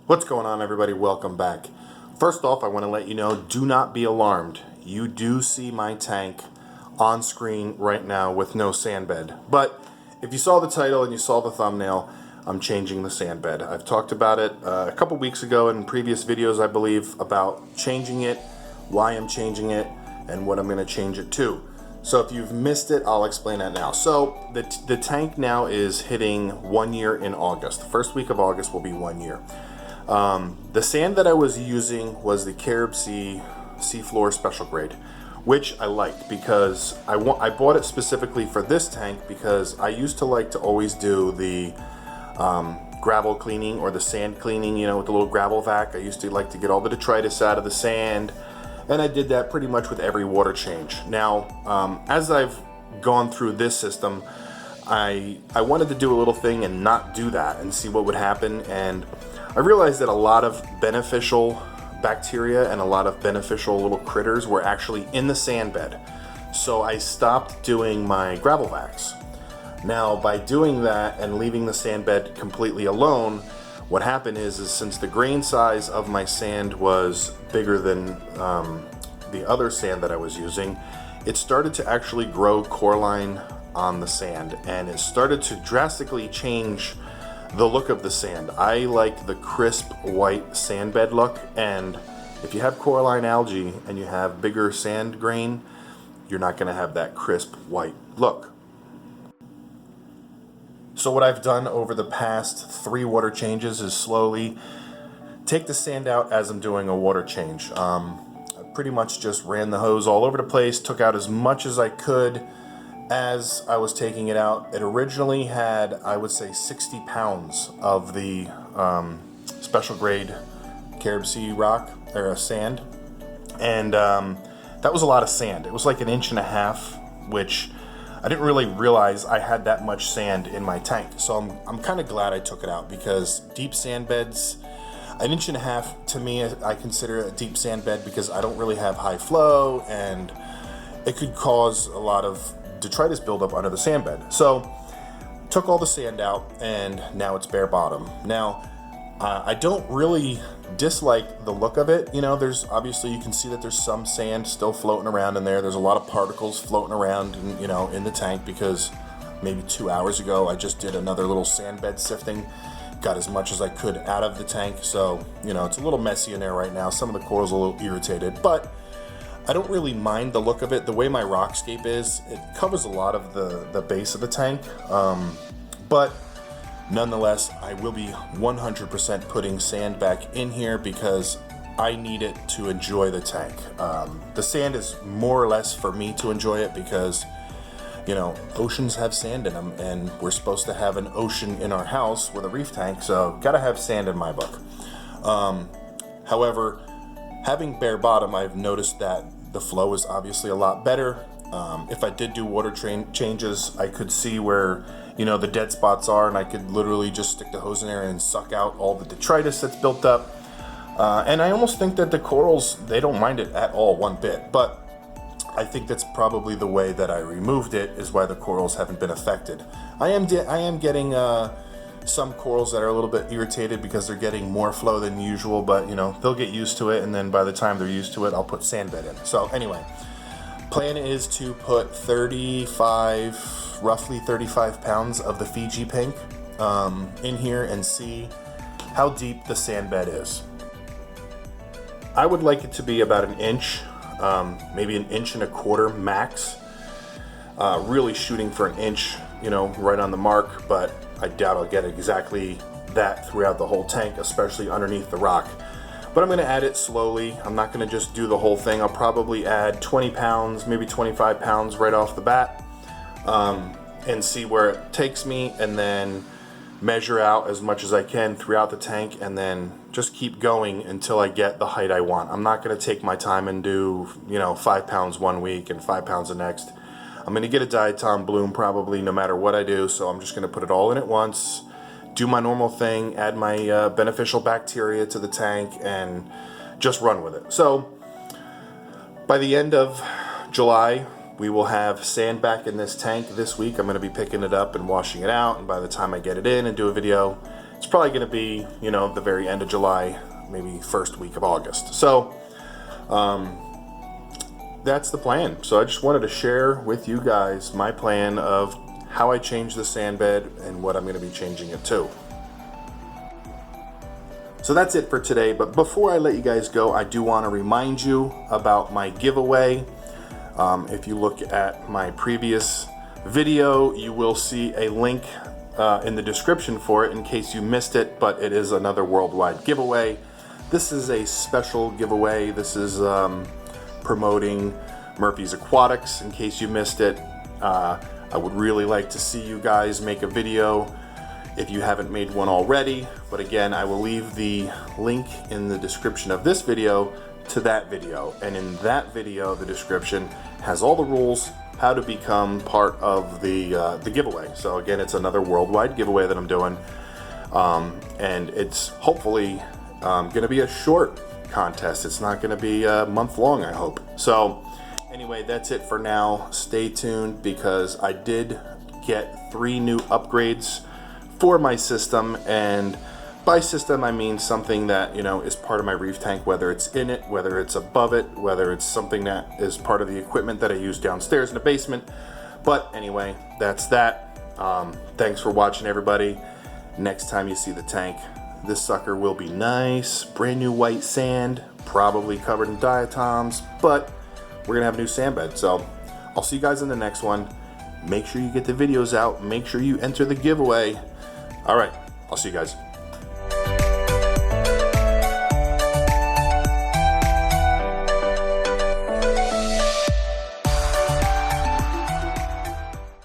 What's going on, everybody? Welcome back. First off, I want to let you know, do not be alarmed. You do see my tank on screen right now with no sand bed. But if you saw the title and you saw the thumbnail, I'm changing the sand bed. I've talked about it a couple weeks ago in previous videos, I believe, about changing it, why I'm changing it, and what I'm going to change it to. So if you've missed it, I'll explain that now. So the tank now is hitting 1 year in August. The first week of August will be 1 year. The sand that I was using was the Caribsea Seaflor special grade, which I liked because I bought it specifically for this tank because I used to like to always do the gravel cleaning or the sand cleaning, you know, with the little gravel vac. I used to like to get all the detritus out of the sand, and I did that pretty much with every water change. Now, as I've gone through this system, I wanted to do a little thing and not do that and see what would happen, and I realized that a lot of beneficial bacteria and a lot of beneficial little critters were actually in the sand bed. So I stopped doing my gravel vacs. Now, by doing that and leaving the sand bed completely alone, what happened is since the grain size of my sand was bigger than the other sand that I was using, it started to actually grow coralline on the sand, and it started to drastically change the look of the sand. I like the crisp white sand bed look, and if you have coralline algae and you have bigger sand grain, you're not going to have that crisp white look. So what I've done over the past 3 water changes is slowly take the sand out as I'm doing a water change. I pretty much just ran the hose all over the place, took out as much as I could as I was taking it out. It originally had, I would say, 60 pounds of the special grade Caribsea rock or sand, and that was a lot of sand. It was like 1.5 inches, which I didn't really realize I had that much sand in my tank. So I'm kind of glad I took it out, because deep sand beds, 1.5 inches to me, I consider a deep sand bed because I don't really have high flow, and it could cause a lot of detritus buildup under the sand bed. So took all the sand out, and now it's bare bottom. Now I don't really dislike the look of it. You know, there's obviously, you can see that there's some sand still floating around in there. There's a lot of particles floating around in, you know, in the tank, because maybe 2 hours ago I just did another little sand bed sifting, got as much as I could out of the tank. So, you know, it's a little messy in there right now. Some of the corals are a little irritated, but I don't really mind the look of it. The way my rockscape is, it covers a lot of the base of the tank, but nonetheless, I will be 100% putting sand back in here because I need it to enjoy the tank. The sand is more or less for me to enjoy it because, you know, oceans have sand in them, and we're supposed to have an ocean in our house with a reef tank, so gotta have sand in my book. However, having bare bottom, I've noticed that the flow is obviously a lot better. If I did do water changes, I could see where, you know, the dead spots are, and I could literally just stick the hose in there and suck out all the detritus that's built up. And I almost think that the corals, they don't mind it at all one bit, but I think that's probably the way that I removed it is why the corals haven't been affected. I am getting some corals that are a little bit irritated because they're getting more flow than usual, but you know, they'll get used to it, and then by the time they're used to it, I'll put sand bed in. So anyway, plan is to put roughly 35 pounds of the Fiji pink in here and see how deep the sand bed is. I would like it to be about 1 inch, maybe 1.25 inches max. Really shooting for 1 inch, you know, right on the mark, but I doubt I'll get exactly that throughout the whole tank, especially underneath the rock. But I'm going to add it slowly. I'm not going to just do the whole thing. I'll probably add 20 pounds, maybe 25 pounds right off the bat, and see where it takes me, and then measure out as much as I can throughout the tank, and then just keep going until I get the height I want. I'm not going to take my time and do, you know, 5 pounds 1 week and 5 pounds the next. I'm going to get a diatom bloom probably no matter what I do, so I'm just going to put it all in at once, do my normal thing, add my beneficial bacteria to the tank, and just run with it. So by the end of July, we will have sand back in this tank this week. I'm going to be picking it up and washing it out, and by the time I get it in and do a video, it's probably going to be, you know, the very end of July, maybe first week of August. So that's the plan. So I just wanted to share with you guys my plan of how I changed the sand bed and what I'm going to be changing it to. So that's it for today, but before I let you guys go, I do want to remind you about my giveaway. If you look at my previous video, you will see a link in the description for it in case you missed it, but it is another worldwide giveaway. This is a special giveaway. This is promoting Murphy's Aquatics in case you missed it. I would really like to see you guys make a video if you haven't made one already, but again, I will leave the link in the description of this video to that video, and in that video the description has all the rules how to become part of the giveaway. So again, it's another worldwide giveaway that I'm doing, and it's hopefully going to be a short contest. It's not going to be a month long, I hope. So anyway, that's it for now. Stay tuned because I did get 3 new upgrades for my system, and by system I mean something that, you know, is part of my reef tank, whether it's in it, whether it's above it, whether it's something that is part of the equipment that I use downstairs in the basement. But anyway, that's that. Thanks for watching, everybody. Next time you see the tank, this sucker will be nice, brand new white sand, probably covered in diatoms, but we're gonna have a new sand bed. So I'll see you guys in the next one. Make sure you get the videos out, make sure you enter the giveaway. All right, I'll see you guys.